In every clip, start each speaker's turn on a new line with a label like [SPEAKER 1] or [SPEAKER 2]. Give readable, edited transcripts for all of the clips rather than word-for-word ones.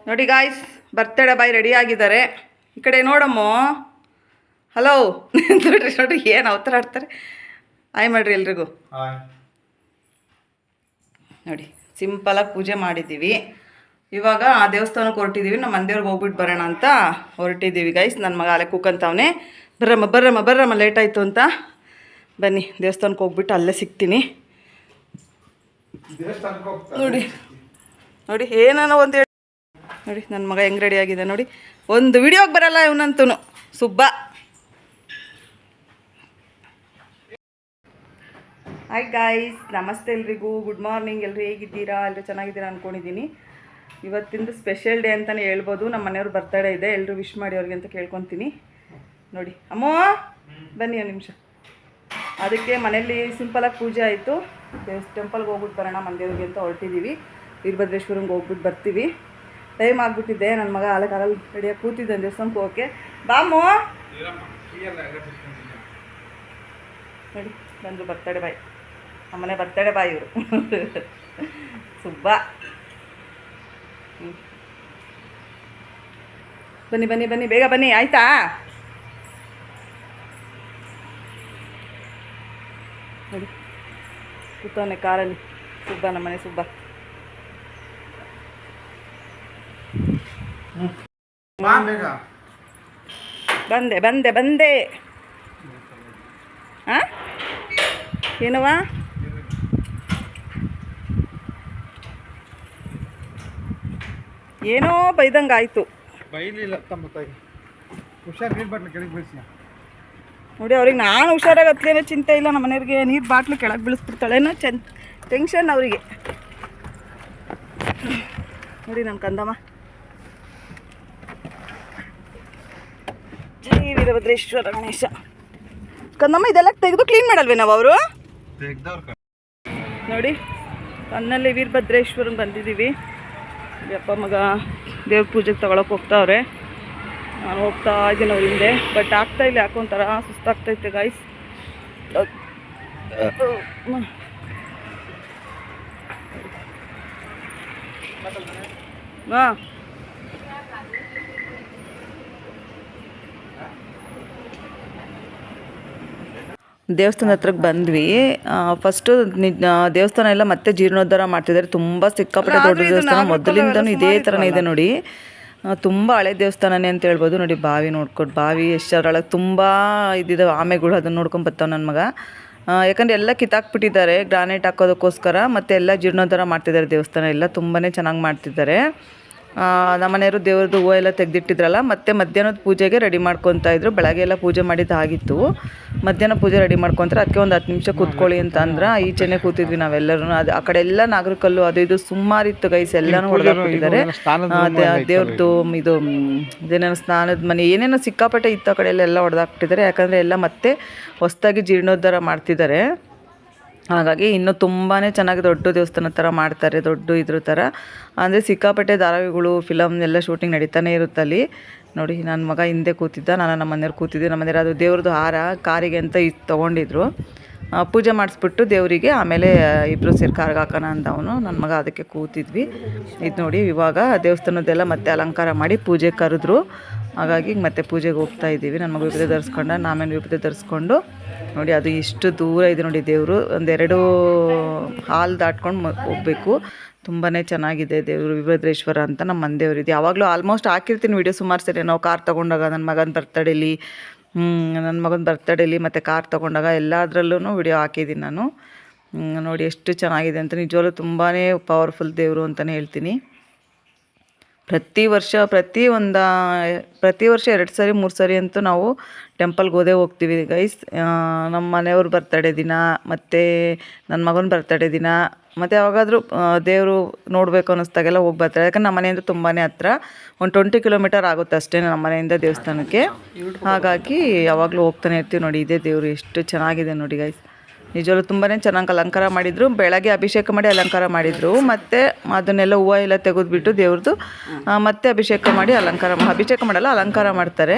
[SPEAKER 1] ನೋಡಿ guys, birthday boy ready ಆಗಿದ್ದಾರೆ. ಈ ಕಡೆ ನೋಡಮ್ಮ. ಹಲೋ ನೋಡ್ರಿ ನೋಡ್ರಿ ಏನು ಅವತಾರ ಆಡ್ತಾರೆ. ಆಯ್ ಮಾಡ್ರಿ ಎಲ್ರಿಗೂ. ನೋಡಿ ಸಿಂಪಲಾಗಿ ಪೂಜೆ ಮಾಡಿದ್ದೀವಿ. ಇವಾಗ ಆ ದೇವಸ್ಥಾನಕ್ಕೆ ಹೊರಟಿದ್ದೀವಿ. ನಮ್ಮ ಮಂದಿವ್ರಿಗೆ ಹೋಗ್ಬಿಟ್ಟು ಬರೋಣ ಅಂತ ಹೊರಟಿದ್ದೀವಿ ಗೈಸ್. ನನ್ನ ಮಗ ಅಲ್ಲೇ ಕೂಕಂತವನೇ. ಬರ್ರಮ್ಮ ಲೇಟ್ ಆಯಿತು ಅಂತ. ಬನ್ನಿ ದೇವಸ್ಥಾನಕ್ಕೆ ಹೋಗ್ಬಿಟ್ಟು ಅಲ್ಲೇ ಸಿಗ್ತೀನಿ. ನೋಡಿ ನೋಡಿ ಏನಾನ ಒಂದು ಹೇಳಿ. ನೋಡಿ ನನ್ನ ಮಗ ಹೆಂಗೆ ರೆಡಿ ಆಗಿದೆ ನೋಡಿ. ಒಂದು ವಿಡಿಯೋಗೆ ಬರಲ್ಲ ಇವನಂತೂ ಸುಬ್ಬ. ಹಾಯ್ ಗಾಯ್ಸ್, ನಮಸ್ತೆ ಎಲ್ರಿಗೂ. Good morning. ಎಲ್ಲರೂ ಹೇಗಿದ್ದೀರಾ? ಎಲ್ಲರೂ ಚೆನ್ನಾಗಿದ್ದೀರಾ ಅಂದ್ಕೊಂಡಿದ್ದೀನಿ. ಇವತ್ತಿಂದು ಸ್ಪೆಷಲ್ ಡೇ ಅಂತಲೇ ಹೇಳ್ಬೋದು. ನಮ್ಮ ಮನೆಯವ್ರ ಬರ್ತಡೇ ಇದೆ. ಎಲ್ಲರೂ ವಿಶ್ ಮಾಡಿ ಅವ್ರಿಗೆ ಅಂತ ಕೇಳ್ಕೊತೀನಿ. ನೋಡಿ ಅಮ್ಮೋ ಬನ್ನಿ ಒಂದು ನಿಮಿಷ. ಅದಕ್ಕೆ ಮನೆಯಲ್ಲಿ ಸಿಂಪಲಾಗಿ ಪೂಜೆ ಆಯಿತು. ಟೆಂಪಲ್ಗೆ ಹೋಗ್ಬಿಟ್ಟು ಬರೋಣ ಮಂದೇವ್ರಿಗೆ ಅಂತ ಹೊರಟಿದ್ದೀವಿ. ವೀರಭದ್ರೇಶ್ವರಂಗೆ ಹೋಗ್ಬಿಟ್ಟು ಬರ್ತೀವಿ. ಟೈಮ್ ಆಗಿಬಿಟ್ಟಿದ್ದೆ. ನನ್ನ ಮಗ ಕಾಲಲ್ಲಿ ರೆಡಿಯಾಗಿ ಕೂತಿದ್ದೆ ದೇವಸ್ಥಾನಕ್ಕೆ ಹೋಗೋಕ್ಕೆ. ಬಾಮು ನೋಡಿ ಬಂದರು ಬರ್ತಡೇ ಬಾಯ್. ನಮ್ಮನೆ ಬರ್ತಡೇ ಬಾಯ್ ಇವರು ಸುಬ್ಬ. ಬನ್ನಿ ಬನ್ನಿ ಬನ್ನಿ ಬೇಗ ಬನ್ನಿ ಆಯಿತಾ? ನೋಡಿ ಕೂತವನೆ ಕಾರಲ್ಲಿ ಸುಬ್ಬ, ನಮ್ಮನೆ ಸುಬ್ಬ. ಬಂದೆ ಬಂದೆ ಬಂದೆ. ಹಾಂ ಏನವ? ಏನೋ ಬೈದಂಗೆ ಆಯಿತು. ನೋಡಿ ಅವ್ರಿಗೆ ನಾನು ಹುಷಾರಾಗಿ ಹತ್ಲೇನೋ ಚಿಂತೆ ಇಲ್ಲ. ನಮ್ಮ ಮನೆಯವ್ರಿಗೆ ನೀರು ಬಾಟ್ಲು ಕೆಳಗೆ ಬೀಳಿಸ್ಬಿಡ್ತಾಳೇನೋ ಟೆನ್ಷನ್ ಅವರಿಗೆ. ನೋಡಿ ನಮ್ಮ ಕಂದಮ್ಮ. ಜೈ ವೀರಭದ್ರೇಶ್ವರ ಗಣೇಶ. ಕಂದಮ್ಮ ಇದೆಲ್ಲ ತೆಗೆದು ಕ್ಲೀನ್ ಮಾಡಲ್ವೇ ನಾವು? ಅವರು ನೋಡಿ ಕಣ್ಣಲ್ಲಿ ವೀರಭದ್ರೇಶ್ವರನ್ ಬಂದಿದ್ದೀವಿ. ಅಪ್ಪ ಮಗ ದೇವ್ರ ಪೂಜೆಗೆ ತಗೊಳಕ್ಕೆ ಹೋಗ್ತಾವ್ರೆ. ನಾನು ಹೋಗ್ತಾ ಇದ್ದೀನಿ ಅವ್ರ ಹಿಂದೆ. ಬಟ್ ಆಗ್ತಾ ಇಲ್ಲ, ಯಾಕೋ ಒಂಥರ ಸುಸ್ತಾಗ್ತೈತೆ ಗಾಯ್ಸ್. ಹಾಂ ದೇವಸ್ಥಾನ ಹತ್ರಕ್ಕೆ ಬಂದ್ವಿ. ಫಸ್ಟು ದೇವಸ್ಥಾನ ಎಲ್ಲ ಮತ್ತೆ ಜೀರ್ಣೋದ್ಧಾರ ಮಾಡ್ತಿದ್ದಾರೆ. ತುಂಬ ಸಿಕ್ಕಾಪಟ್ಟೆ ದೊಡ್ಡ ದೇವಸ್ಥಾನ. ಮೊದಲಿಂದನೂ ಇದೇ ಥರನೇ ಇದೆ ನೋಡಿ. ತುಂಬ ಹಳೆ ದೇವಸ್ಥಾನನೇ ಅಂತ ಹೇಳ್ಬೋದು. ನೋಡಿ ಬಾವಿ ನೋಡ್ಕೊಂಡು, ಬಾವಿ ಎಷ್ಟರೊಳಗೆ ತುಂಬ ಇದ್ದಿದ್ದಾವೆ ಆಮೆಗಳು. ಅದನ್ನು ನೋಡ್ಕೊಂಡು ಬರ್ತಾವೆ ನನ್ನ ಮಗ. ಯಾಕಂದರೆ ಎಲ್ಲ ಕಿತ್ತಾಕ್ಬಿಟ್ಟಿದ್ದಾರೆ ಗ್ರಾನೈಟ್ ಹಾಕೋದಕ್ಕೋಸ್ಕರ. ಮತ್ತು ಎಲ್ಲ ಜೀರ್ಣೋದ್ಧಾರ ಮಾಡ್ತಿದ್ದಾರೆ ದೇವಸ್ಥಾನ ಎಲ್ಲ. ತುಂಬಾ ಚೆನ್ನಾಗಿ ಮಾಡ್ತಿದ್ದಾರೆ. ನಮ್ಮ ಮನೆಯವರು ದೇವ್ರದ್ದು ಹೂವು ಎಲ್ಲ ತೆಗೆದಿಟ್ಟಿದ್ರಲ್ಲ, ಮತ್ತು ಮಧ್ಯಾಹ್ನದ ಪೂಜೆಗೆ ರೆಡಿ ಮಾಡ್ಕೊತಾ ಇದ್ರು. ಬೆಳಗ್ಗೆ ಎಲ್ಲ ಪೂಜೆ ಮಾಡಿದ್ದಾಗಿತ್ತು. ಮಧ್ಯಾಹ್ನ ಪೂಜೆ ರೆಡಿ ಮಾಡ್ಕೊತಾರೆ. ಅದಕ್ಕೆ ಒಂದು 10 ನಿಮಿಷ ಕೂತ್ಕೊಳ್ಳಿ ಅಂತ ಅಂದ್ರೆ ಈಚೆನೇ ಕೂತಿದ್ವಿ ನಾವೆಲ್ಲರೂ. ಅದು ಆ ಕಡೆ ಎಲ್ಲ ನಾಗರಕಲ್ಲು ಅದು ಇದು ಸುಮಾರಿತ್ತು ಗೈಸ್. ಎಲ್ಲನೂ ಹೊಡೆದಾಕ್ಬಿಟ್ಟಿದ್ದಾರೆ. ದೇವ್ರದ್ದು ಇದು ಇದೇನೇನೋ ಸ್ನಾನದ ಮನೆ ಏನೇನೋ ಸಿಕ್ಕಾಪಟ್ಟೆ ಇತ್ತು ಆ ಕಡೆ ಎಲ್ಲ ಹೊಡೆದಾಕ್ಬಿಟ್ಟಿದ್ದಾರೆ. ಯಾಕಂದರೆ ಎಲ್ಲ ಮತ್ತೆ ಹೊಸದಾಗಿ ಜೀರ್ಣೋದ್ಧಾರ ಮಾಡ್ತಿದ್ದಾರೆ. ಹಾಗಾಗಿ ಇನ್ನೂ ತುಂಬಾ ಚೆನ್ನಾಗಿ ದೊಡ್ಡ ದೇವಸ್ಥಾನ ಥರ ಮಾಡ್ತಾರೆ. ದೊಡ್ಡ ಇದ್ರ ಥರ ಅಂದರೆ ಸಿಕ್ಕಾಪಟ್ಟೆ ಧಾರಾವಾಹಿಗಳು, ಫಿಲಮ್ ಎಲ್ಲ ಶೂಟಿಂಗ್ ನಡೀತಾನೆ ಇರುತ್ತಲ್ಲಿ. ನೋಡಿ ನನ್ನ ಮಗ ಹಿಂದೆ ಕೂತಿದ್ದ, ನಾನು ನಮ್ಮ ಮನೆಯವ್ರು ಕೂತಿದ್ದೆ. ನಮ್ಮ ಮನೆಯವ್ರು ಅದು ದೇವ್ರದ್ದು ಹಾರ ಕಾರಿಗೆ ಅಂತ ಇದು ತೊಗೊಂಡಿದ್ರು. ಪೂಜೆ ಮಾಡಿಸ್ಬಿಟ್ಟು ದೇವರಿಗೆ ಆಮೇಲೆ ಇಬ್ಬರು ಸೇರಿ ಕಾರ್ಗೆ ಹಾಕೋಣ ಅಂದವನು. ನನ್ನ ಮಗ ಅದಕ್ಕೆ ಕೂತಿದ್ವಿ. ಇದು ನೋಡಿ ಇವಾಗ ದೇವಸ್ಥಾನದ್ದೆಲ್ಲ ಮತ್ತೆ ಅಲಂಕಾರ ಮಾಡಿ ಪೂಜೆ ಕರೆದ್ರು. ಹಾಗಾಗಿ ಮತ್ತೆ ಪೂಜೆಗೆ ಹೋಗ್ತಾ ಇದ್ದೀವಿ. ನನ್ನ ಮಗ ವಿಭೂತಿ ಧರಿಸ್ಕೊಂಡ, ನಾಮೇನು ವಿಭೂತಿ ಧರಿಸ್ಕೊಂಡು. ನೋಡಿ ಅದು ಇಷ್ಟು ದೂರ ಇದೆ ನೋಡಿ ದೇವರು. ಒಂದೆರಡು ಹಾಲ್ ದಾಟ್ಕೊಂಡು ಹೋಗಬೇಕು. ತುಂಬಾ ಚೆನ್ನಾಗಿದೆ ದೇವರು ವೀರಭದ್ರೇಶ್ವರ ಅಂತ ನಮ್ಮ ಮಂದೇವ್ರಿದೆ. ಯಾವಾಗಲೂ ಆಲ್ಮೋಸ್ಟ್ ಹಾಕಿರ್ತೀನಿ ವಿಡಿಯೋ ಸುಮಾರು ಸರಿ. ನಾವು ಕಾರ್ ತೊಗೊಂಡಾಗ, ನನ್ನ ಮಗನ ಬರ್ತಡೇಲಿ ಮತ್ತು ಕಾರ್ ತೊಗೊಂಡಾಗ ಎಲ್ಲದರಲ್ಲೂ ವಿಡಿಯೋ ಹಾಕಿದ್ದೀನಿ ನಾನು. ನೋಡಿ ಎಷ್ಟು ಚೆನ್ನಾಗಿದೆ ಅಂತ. ನಿಜವಾಗ್ಲೂ ತುಂಬಾ ಪವರ್ಫುಲ್ ದೇವರು ಅಂತಲೇ ಹೇಳ್ತೀನಿ. ಪ್ರತಿ ವರ್ಷ 2 ಸರಿ 3 ಸರಿ ಅಂತೂ ನಾವು ಟೆಂಪಲ್ಗೆ ಹೋಗ್ತೀವಿ ಗೈಸ್. ನಮ್ಮ ಮನೆಯವ್ರ ಬರ್ತಡೇ ದಿನ, ಮತ್ತು ನನ್ನ ಮಗನ ಬರ್ತಡೇ ದಿನ, ಮತ್ತು ಯಾವಾಗಾದರೂ ದೇವರು ನೋಡಬೇಕು ಅನ್ನಿಸ್ದಾಗೆಲ್ಲ ಹೋಗಿ ಬರ್ತಾರೆ. ಯಾಕಂದ್ರೆ ನಮ್ಮ ಮನೆಯಿಂದ ತುಂಬಾ ಹತ್ರ, ಒಂದು 20 ಕಿಲೋಮೀಟರ್ ಆಗುತ್ತೆ ಅಷ್ಟೇ ನಮ್ಮ ಮನೆಯಿಂದ ದೇವಸ್ಥಾನಕ್ಕೆ. ಹಾಗಾಗಿ ಯಾವಾಗಲೂ ಹೋಗ್ತಾನೆ ಇರ್ತೀವಿ. ನೋಡಿ ಇದೇ ದೇವರು ಎಷ್ಟು ಚೆನ್ನಾಗಿದೆ ನೋಡಿ ಗೈಸ್. ನಿಜವಾಗ್ಲೂ ತುಂಬಾ ಚೆನ್ನಾಗಿ ಅಲಂಕಾರ ಮಾಡಿದರು. ಬೆಳಗ್ಗೆ ಅಭಿಷೇಕ ಮಾಡಿ ಅಲಂಕಾರ ಮಾಡಿದರು. ಮತ್ತು ಅದನ್ನೆಲ್ಲ ಹೂವು ಎಲ್ಲ ತೆಗೆದುಬಿಟ್ಟು ದೇವ್ರದ್ದು ಮತ್ತೆ ಅಭಿಷೇಕ ಮಾಡಿ ಅಭಿಷೇಕ ಮಾಡಲ್ಲ, ಅಲಂಕಾರ ಮಾಡ್ತಾರೆ.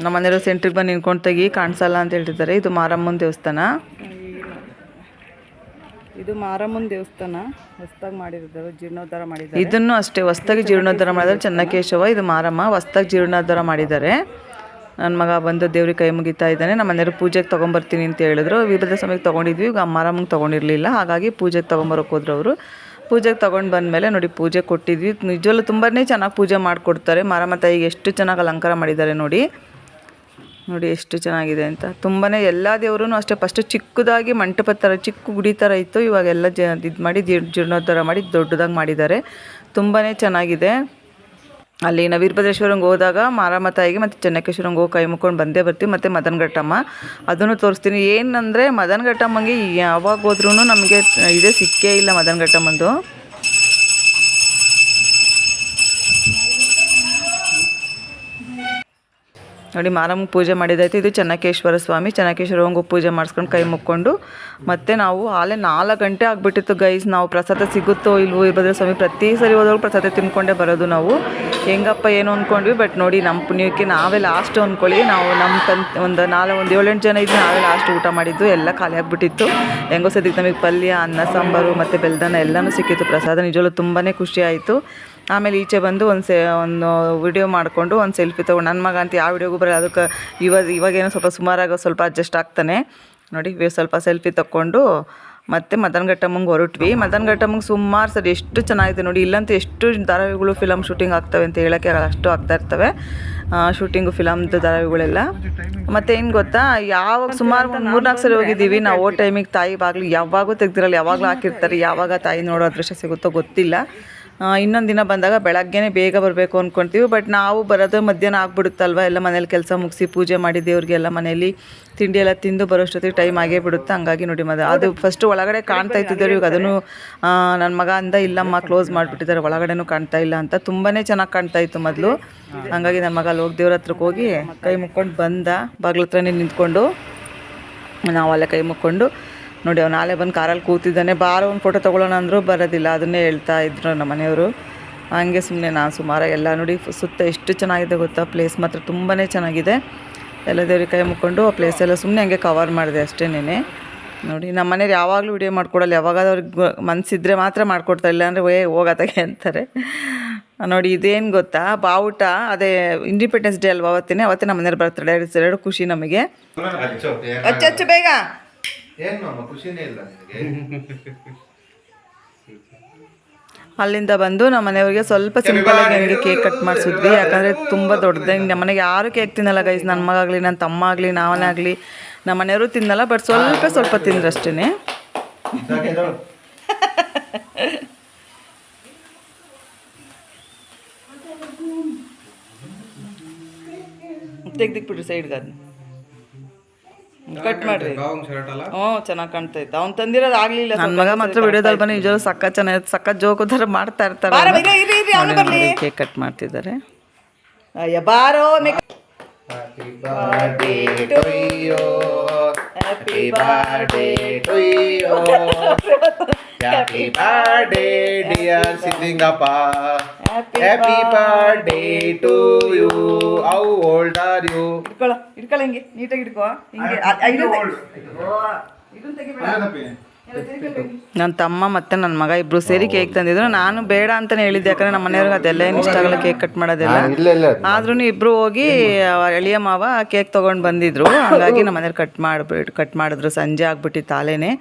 [SPEAKER 1] ನಮ್ಮ ಮನೆಯವರು ಸೆಂಟ್ರಿಗೆ ಬಂದು ನಿಂತ್ಕೊಂಡು ತೆಗಿ ಕಾಣಿಸಲ್ಲ ಅಂತ ಹೇಳ್ತಿದ್ದಾರೆ. ಇದು ಮಾರಮ್ಮನ ದೇವಸ್ಥಾನ. ಇದು ಮಾರಮ್ಮನ ದೇವಸ್ಥಾನ ಹೊಸದಾಗಿ ಮಾಡಿರೋದು, ಜೀರ್ಣೋದ್ಧಾರ ಮಾಡಿದ್ದಾರೆ. ಇದನ್ನು ಅಷ್ಟೇ ಹೊಸದಾಗಿ ಜೀರ್ಣೋದ್ಧಾರ ಮಾಡಿದ್ದಾರೆ. ಚೆನ್ನಕೇಶವ, ಇದು ಮಾರಮ್ಮ ಹೊಸದಾಗಿ ಜೀರ್ಣೋದ್ಧಾರ ಮಾಡಿದ್ದಾರೆ. ನನ್ನ ಮಗ ಬಂದು ದೇವ್ರಿಗೆ ಕೈ ಮುಗಿತಾ ಇದ್ದಾನೆ. ನಮ್ಮ ಮನೆಯವರು ಪೂಜೆಗೆ ತೊಗೊಂಬರ್ತೀನಿ ಅಂತ ಹೇಳಿದ್ರು. ವೀರಭದ್ರ ಸ್ವಾಮಿಗೆ ತೊಗೊಂಡಿದ್ವಿ, ಈಗ ಮಾರಮ್ಮಂಗೆ ತೊಗೊಂಡಿರಲಿಲ್ಲ. ಹಾಗಾಗಿ ಪೂಜೆಗೆ ತೊಗೊಂಬರೋಕೆ ಹೋದ್ರು ಅವರು. ಪೂಜೆಗೆ ತೊಗೊಂಡು ಬಂದಮೇಲೆ ನೋಡಿ ಪೂಜೆ ಕೊಟ್ಟಿದ್ವಿ. ನಿಜವಲ್ಲೂ ತುಂಬಾ ಚೆನ್ನಾಗಿ ಪೂಜೆ ಮಾಡಿಕೊಡ್ತಾರೆ. ಮಾರಮ್ಮ ತಾಯಿಗೆ ಎಷ್ಟು ಚೆನ್ನಾಗಿ ಅಲಂಕಾರ ಮಾಡಿದ್ದಾರೆ ನೋಡಿ ಎಷ್ಟು ಚೆನ್ನಾಗಿದೆ ಅಂತ. ತುಂಬಾ ಎಲ್ಲ ದೇವರೂ ಅಷ್ಟೇ ಫಸ್ಟು ಚಿಕ್ಕದಾಗಿ ಮಂಟಪದ ಥರ ಚಿಕ್ಕ ಗುಡಿ ಥರ ಇತ್ತು. ಇವಾಗೆಲ್ಲ ಇದು ಮಾಡಿ ಜೀರ್ಣೋದ್ಧಾರ ಮಾಡಿ ದೊಡ್ಡದಾಗಿ ಮಾಡಿದ್ದಾರೆ. ತುಂಬಾ ಚೆನ್ನಾಗಿದೆ. ಅಲ್ಲಿ ನಾವು ವೀರಭದ್ರೇಶ್ವರಂಗೆ ಹೋದಾಗ ಮಾರಮ್ಮ ತಾಯಿಗೆ ಮತ್ತು ಚೆನ್ನಕೇಶ್ವರಂಗೆ ಹೋಗಿ ಕೈ ಮುಕ್ಕೊಂಡು ಬಂದೇ ಬರ್ತೀವಿ. ಮತ್ತು ಮದನಘಟ್ಟಮ್ಮ ಅದನ್ನು ತೋರಿಸ್ತೀನಿ. ಏನಂದರೆ ಮದನಘಟ್ಟಮ್ಮಂಗೆ ಯಾವಾಗ ಹೋದ್ರೂ ನಮಗೆ ಇದೇ ಸಿಕ್ಕೇ ಇಲ್ಲ ಮದನಘಟ್ಟಮ್ಮಂದು. ನೋಡಿ ಮಾರಮ್ಮ ಪೂಜೆ ಮಾಡಿದೈತೆ. ಇದು ಚೆನ್ನಕೇಶ್ವರ ಸ್ವಾಮಿ. ಚೆನ್ನಕೇಶ್ವರಂಗೆ ಪೂಜೆ ಮಾಡಿಸ್ಕೊಂಡು ಕೈ ಮುಕ್ಕೊಂಡು ಮತ್ತು ನಾವು ಆಲೇ 4 ಗಂಟೆ ಆಗಿಬಿಟ್ಟಿತ್ತು ಗೈಸ್. ನಾವು ಪ್ರಸಾದ ಸಿಗುತ್ತೋ ಇಲ್ವೋ ವೀರಭದ್ರ ಸ್ವಾಮಿ ಪ್ರತಿ ಸರಿ ಹೋದಾಗ ಪ್ರಸಾದ ತಿನ್ಕೊಂಡೇ ಬರೋದು ನಾವು. ಹೆಂಗಪ್ಪ ಏನು ಅಂದ್ಕೊಂಡ್ವಿ. ಬಟ್ ನೋಡಿ ನಮ್ಮ ಪುಣ್ಯಕ್ಕೆ ನಾವೇ ಲಾಸ್ಟ್ ಅಂದ್ಕೊಳ್ಳಿ. ನಾವು ನಮ್ಮ ಒಂದು 7-8 ಜನ ಇದ್ದು ನಾವೇ ಲಾಸ್ಟ್ ಊಟ ಮಾಡಿದ್ದು. ಎಲ್ಲ ಖಾಲಿ ಆಗಿಬಿಟ್ಟಿತ್ತು. ಹೆಂಗೋ ಸದ್ಯಕ್ಕೆ ನಮಗೆ ಪಲ್ಯ, ಅನ್ನ, ಸಾಂಬಾರು ಮತ್ತು ಬೆಲ್ದನ ಎಲ್ಲನೂ ಸಿಕ್ಕಿತ್ತು ಪ್ರಸಾದ. ನಿಜವಲ್ಲೂ ತುಂಬಾ ಖುಷಿ ಆಯಿತು. ಆಮೇಲೆ ಈಚೆ ಬಂದು ಒಂದು ವಿಡಿಯೋ ಮಾಡಿಕೊಂಡು ಒಂದು ಸೆಲ್ಫಿ ತೊಗೊಂಡು, ನನ್ನ ಮಗ ಅಂತ ಯಾವ ವಿಡಿಯೋಗೂ ಬರಲ್ಲ. ಅದಕ್ಕೆ ಇವಾಗೇನೋ ಸುಮಾರಾಗಿ ಸ್ವಲ್ಪ ಅಡ್ಜಸ್ಟ್ ಆಗ್ತಾನೆ ನೋಡಿ. ಸ್ವಲ್ಪ ಸೆಲ್ಫಿ ತಕ್ಕೊಂಡು ಮತ್ತು ಮದನಘಟ್ಟಮ್ಮಂಗೆ ಹೊರಟ್ವಿ. ಮದನಘಟ್ಟಮ್ಮಂಗೆ ಸುಮಾರು ಸರಿ ಎಷ್ಟು ಚೆನ್ನಾಗಿದೆ ನೋಡಿ. ಇಲ್ಲಂತೂ ಎಷ್ಟು ಧಾರಾವಾಹಿಗಳು ಫಿಲಮ್ ಶೂಟಿಂಗ್ ಆಗ್ತವೆ ಅಂತ ಹೇಳೋಕ್ಕೆ ಅಷ್ಟು ಆಗ್ತಾ ಇರ್ತವೆ ಶೂಟಿಂಗು ಫಿಲಮ್ದು ಧಾರಾವಾಹಿಗಳೆಲ್ಲ. ಮತ್ತು ಏನು ಗೊತ್ತಾ, ಯಾವಾಗ ಸುಮಾರು 3-4 ಸರಿ ಹೋಗಿದ್ದೀವಿ ನಾವು. ಟೈಮಿಗೆ ತಾಯಿ ಬಾಗಿಲು ಯಾವಾಗೂ ತೆಗ್ದಿರಲ್ಲ, ಯಾವಾಗಲೂ ಹಾಕಿರ್ತಾರೆ. ಯಾವಾಗ ತಾಯಿ ನೋಡೋ ಅದೃಷ್ಟ ಸಿಗುತ್ತೋ ಗೊತ್ತಿಲ್ಲ. ಇನ್ನೊಂದು ದಿನ ಬಂದಾಗ ಬೆಳಗ್ಗೆನೇ ಬೇಗ ಬರಬೇಕು ಅಂದ್ಕೊಳ್ತೀವಿ. ಬಟ್ ನಾವು ಬರೋದು ಮಧ್ಯಾಹ್ನ ಆಗ್ಬಿಡುತ್ತಲ್ವ. ಎಲ್ಲ ಮನೇಲಿ ಕೆಲಸ ಮುಗಿಸಿ ಪೂಜೆ ಮಾಡಿ ದೇವ್ರಿಗೆಲ್ಲ ಮನೇಲಿ ತಿಂಡಿ ಎಲ್ಲ ತಿಂದು ಬರೋಷ್ಟೊತ್ತಿಗೆ ಟೈಮ್ ಆಗೇ ಬಿಡುತ್ತೆ. ಹಂಗಾಗಿ ನೋಡಿ ಅದು ಫಸ್ಟು ಒಳಗಡೆ ಕಾಣ್ತಾ ಇತ್ತಿದ್ದಾರೆ. ಇವಾಗ ಅದನ್ನು ನನ್ನ ಮಗ ಅಂದ ಇಲ್ಲಮ್ಮ ಕ್ಲೋಸ್ ಮಾಡಿಬಿಟ್ಟಿದ್ದಾರೆ, ಒಳಗಡೆನೂ ಕಾಣ್ತಾ ಇಲ್ಲ ಅಂತ. ತುಂಬಾ ಚೆನ್ನಾಗಿ ಕಾಣ್ತಾ ಇತ್ತು ಮೊದಲು. ಹಂಗಾಗಿ ನನ್ನ ಮಗ ಅಲ್ಲಿ ಹೋಗಿ ದೇವ್ರ ಹತ್ರಕ್ಕೆ ಹೋಗಿ ಕೈ ಮುಕ್ಕೊಂಡು ಬಂದ. ಬಾಗಿಲ ಹತ್ರನೇ ನಿಂತ್ಕೊಂಡು ನಾವಲ್ಲೇ ಕೈ ಮುಕ್ಕೊಂಡು ನೋಡಿ. ಅವ್ನು ನಾಳೆ ಬಂದು ಕಾರಲ್ಲಿ ಕೂತಿದ್ದಾನೆ. ಬಾರೋ ಒಂದು ಫೋಟೋ ತೊಗೊಳ್ಳೋಣ ಅಂದರೂ ಬರೋದಿಲ್ಲ. ಅದನ್ನೇ ಹೇಳ್ತಾ ಇದ್ರು ನಮ್ಮ ಮನೆಯವರು. ಹಂಗೆ ಸುಮ್ಮನೆ ನಾನು ಸುಮಾರು ಎಲ್ಲ ನೋಡಿ ಸುತ್ತ ಎಷ್ಟು ಚೆನ್ನಾಗಿದೆ ಗೊತ್ತಾ. ಪ್ಲೇಸ್ ಮಾತ್ರ ತುಂಬಾ ಚೆನ್ನಾಗಿದೆ. ಎಲ್ಲ ದೇವ್ರಿಗೆ ಕೈ ಮುಕ್ಕೊಂಡು ಆ ಪ್ಲೇಸೆಲ್ಲ ಸುಮ್ಮನೆ ಹಂಗೆ ಕವರ್ ಮಾಡಿದೆ ಅಷ್ಟೇನೇ ನೋಡಿ. ನಮ್ಮ ಮನೆಯವ್ರು ಯಾವಾಗಲೂ ವಿಡಿಯೋ ಮಾಡ್ಕೊಡಲ್ಲ. ಯಾವಾಗಾದ್ರೂ ಅವ್ರಿಗೆ ಮನಸ್ಸಿದ್ರೆ ಮಾತ್ರ ಮಾಡಿಕೊಡ್ತಾರೆ, ಇಲ್ಲಾಂದರೆ ಹೋಗತ್ತಾಗೆ ಅಂತಾರೆ ನೋಡಿ. ಇದೇನು ಗೊತ್ತಾ, ಬಾವುಟ ಅದೇ ಇಂಡಿಪೆಂಡೆನ್ಸ್ ಡೇ ಅಲ್ವಾ ಅವತ್ತೇ ನಮ್ಮ ಮನೆಯವ್ರು ಬರ್ತಾರೆ. ಎರಡು ಖುಷಿ ನಮಗೆ. ಹಚ್ಚು ಬೇಗ. ಅಲ್ಲಿಂದ ಬಂದು ನಮ್ಮ ಮನೆಯವ್ರಿಗೆ ಸ್ವಲ್ಪ ಸಿಂಪಲಾಗಿ ಹಂಗೆ ಕೇಕ್ ಕಟ್ ಮಾಡಿಸಿದ್ವಿ. ಯಾಕಂದರೆ ತುಂಬ ದೊಡ್ಡದಾಗಿ ನಮ್ಮ ಮನೆಗೆ ಯಾರು ಕೇಕ್ ತಿನ್ನಲ್ಲ ಗೈಸ್. ನನ್ನ ಮಗ ಆಗಲಿ, ನನ್ನ ತಮ್ಮ ಆಗಲಿ, ನಾವನೇ ಆಗಲಿ, ನಮ್ಮ ಮನೆಯವರು ತಿನ್ನಲ್ಲ. ಬಟ್ ಸ್ವಲ್ಪ ತಿಂದ್ರೆ ಅಷ್ಟೇ. ತೆಗ್ದಿಕ್ಬಿಟ್ರಿ ಸೈಡ್ಗೆ ಅದನ್ನ ಕಟ್ ಮಾಡ್ರಿ. ಚೆನ್ನಾಗಿ ಕಾಣ್ತಾ ಇತ್ತು. ಅವ್ನು ತಂದಿರೋದು ಆಗ್ಲಿಲ್ಲ. ನನ್ನ ಮಗ ಮಾತ್ರ ವಿಡಿಯೋದಲ್ಲಿ ಬನ್ನಿ ನಿಜವೂ ಸಖತ್ ಚೆನ್ನಾಗಿ ಸಖತ್ ಜೋಕು ಥರ ಮಾಡ್ತಾ ಇರ್ತಾರೆ. ಕೇಕ್ ಕಟ್ ಮಾಡ್ತಿದ್ದಾರೆ. ಅಯ್ಯ ಬಾರೋ. Happy birthday to you. Happy birthday to you. Happy birthday dear Sidingappa. Happy birthday to you. How old are you? ಇಟ್ಕೊಳ್ಳ ಹಿಂಗೆ ನೀಟಾಗಿ ಇಟ್ಕೋ. ಹಿಂಗೆ ನನ್ನ ತಮ್ಮ ಮತ್ತು ನನ್ನ ಮಗ ಇಬ್ಬರು ಸೇರಿ ಕೇಕ್ ತಂದಿದ್ರು. ನಾನು ಬೇಡ ಅಂತಲೇ ಹೇಳಿದ್ದೆ, ಯಾಕಂದರೆ ನಮ್ಮ ಮನೆಯವ್ರಿಗೆ ಅದೆಲ್ಲ ಏನು ಇಷ್ಟ ಆಗಲ್ಲ ಕೇಕ್ ಕಟ್ ಮಾಡೋದೆಲ್ಲ. ಆದ್ರೂ ಇಬ್ಬರು ಹೋಗಿ ಎಳೆಯ ಮಾವ ಕೇಕ್ ತೊಗೊಂಡು ಬಂದಿದ್ರು. ಹಾಗಾಗಿ ನಮ್ಮ ಮನೆಯವ್ರು ಕಟ್ ಮಾಡಿದ್ರು. ಸಂಜೆ ಆಗ್ಬಿಟ್ಟಿತ್ತು ಆಲೇನೆ.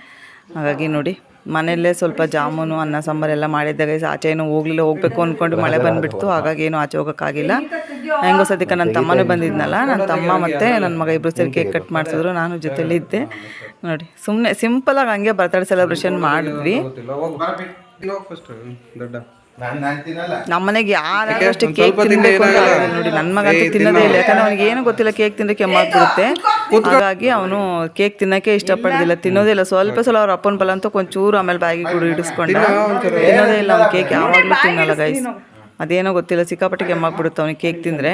[SPEAKER 1] ಹಾಗಾಗಿ ನೋಡಿ ಮನೆಯಲ್ಲೇ ಸ್ವಲ್ಪ ಜಾಮೂನು, ಅನ್ನ ಸಾಂಬಾರೆಲ್ಲ ಮಾಡಿದ್ದಾಗ ಆಚೆ ಏನೂ ಹೋಗಬೇಕು ಅಂದ್ಕೊಂಡು ಮಳೆ ಬಂದುಬಿಡ್ತು. ಹಾಗಾಗಿ ಏನು ಆಚೆ ಹೋಗೋಕ್ಕಾಗಿಲ್ಲ. ಹೆಂಗೋ ಸದ್ಯಕ್ಕೆ ನನ್ನ ತಮ್ಮನೂ ಬಂದಿದ್ನಲ್ಲ, ನನ್ನ ತಮ್ಮ ಮತ್ತು ನನ್ನ ಮಗ ಇಬ್ಬರು ಸೇರಿ ಕೇಕ್ ಕಟ್ ಮಾಡಿಸಿದ್ರು. ನಾನು ಜೊತೆಲಿದ್ದೆ ನೋಡಿ. ಸುಮ್ಮನೆ ಸಿಂಪಲಾಗಿ ಹಂಗೆ ಬರ್ತಡೇ ಸೆಲೆಬ್ರೇಷನ್ ಮಾಡಿದ್ವಿ. ನಮ್ಮನೆಗೆ ಯಾರು ಅಷ್ಟು ಕೇಕ್ ತಿನ್ನಬೇಕು ನೋಡಿ. ನನ್ನ ಮಗ ಅಂತೂ ತಿನ್ನೋದೇ ಇಲ್ಲ, ಯಾಕಂದ್ರೆ ಅವ್ನಿಗೆ ಏನು ಗೊತ್ತಿಲ್ಲ ಕೇಕ್ ತಿಂದರೆ ಕೆಮ್ಮಾಗ್ಬಿಡುತ್ತೆ. ಹಾಗಾಗಿ ಅವನು ಕೇಕ್ ತಿನ್ನೋಕ್ಕೆ ಇಷ್ಟಪಡೋದಿಲ್ಲ, ತಿನ್ನೋದಿಲ್ಲ. ಸ್ವಲ್ಪ ಅವ್ರ ಅಪ್ಪನ ಬಲ ಅಂತೂ ಒಂಚೂರು ಆಮೇಲೆ ಬ್ಯಾಗಿಗೆ ಕೂಡ ಇಡಿಸ್ಕೊಂಡ ತಿನ್ನೋದೇ ಇಲ್ಲ. ಅವ್ನು ಕೇಕ್ ಯಾವಾಗಲೂ ತಿನ್ನಲ್ಲ ಗೈಸ್. ಅದೇನೋ ಗೊತ್ತಿಲ್ಲ, ಸಿಕ್ಕಾಪಟ್ಟೆ ಕೆಮ್ಮಾಗ್ಬಿಡುತ್ತೆ ಅವ್ನಿಗೆ ಕೇಕ್ ತಿಂದರೆ.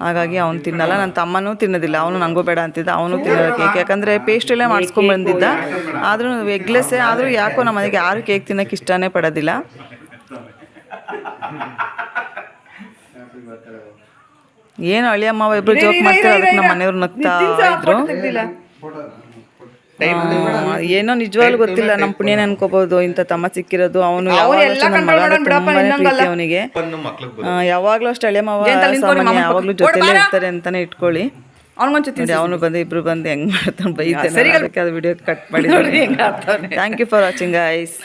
[SPEAKER 1] ಹಾಗಾಗಿ ಅವ್ನು ತಿನ್ನಲ್ಲ. ನನ್ನ ತಮ್ಮನೂ ತಿನ್ನೋದಿಲ್ಲ. ಅವನು ನನಗೂ ಬೇಡ ಅಂತಿದ್ದ, ಅವನು ತಿನ್ನೋಲ್ಲ ಕೇಕ್. ಯಾಕಂದರೆ ಪೇಸ್ಟ್ರಲ್ಲೇ ಮಾಡಿಸ್ಕೊಂಡು ಬಂದಿದ್ದ. ಆದರೂ ಎಗ್ಲೆಸ್ಸೇ ಆದರೂ ಯಾಕೋ ನಮ್ಮ ಮನೆಗೆ ಯಾರು ಕೇಕ್ ತಿನ್ನೋಕ್ಕೆ ಇಷ್ಟನೇ ಪಡೋದಿಲ್ಲ. ಏನು ಅಳಿಯ ಮಾವ ಇಬ್ರು ಜೋಕ್ ಮಾಡ್ತಾರೆ, ಅದಕ್ಕೆ ನಮ್ಮ ಮನೆಯವ್ರು ನಗ್ತಾ ಇದ್ರು. ಏನೋ ನಿಜವಾಗ್ಲೂ ಗೊತ್ತಿಲ್ಲ, ನಮ್ಮ ಪುಣ್ಯನೇ ಅನ್ಕೋಬಹುದು ಇಂಥ ತಮ್ಮ ಸಿಕ್ಕಿರೋದು. ಅವನು ಅವನಿಗೆ ಯಾವಾಗ್ಲೂ ಅಷ್ಟು ಹಳೆ ಮಾವ ಯಾವಾಗ್ಲೂ ಜೊತೆಲೇ ಇರ್ತಾರೆ ಅಂತಾನೆ ಇಟ್ಕೊಳ್ಳಿ. ಅವನು ಬಂದು ಇಬ್ರು ಬಂದು ಹೆಂಗ್ ಮಾಡ್ತಾನೆ ಬೈತಾನೆ. ಅದಕ್ಕೆ ಅದು ವಿಡಿಯೋ ಕಟ್ ಮಾಡಿದ್ದಾರೆ. Thank you for watching guys.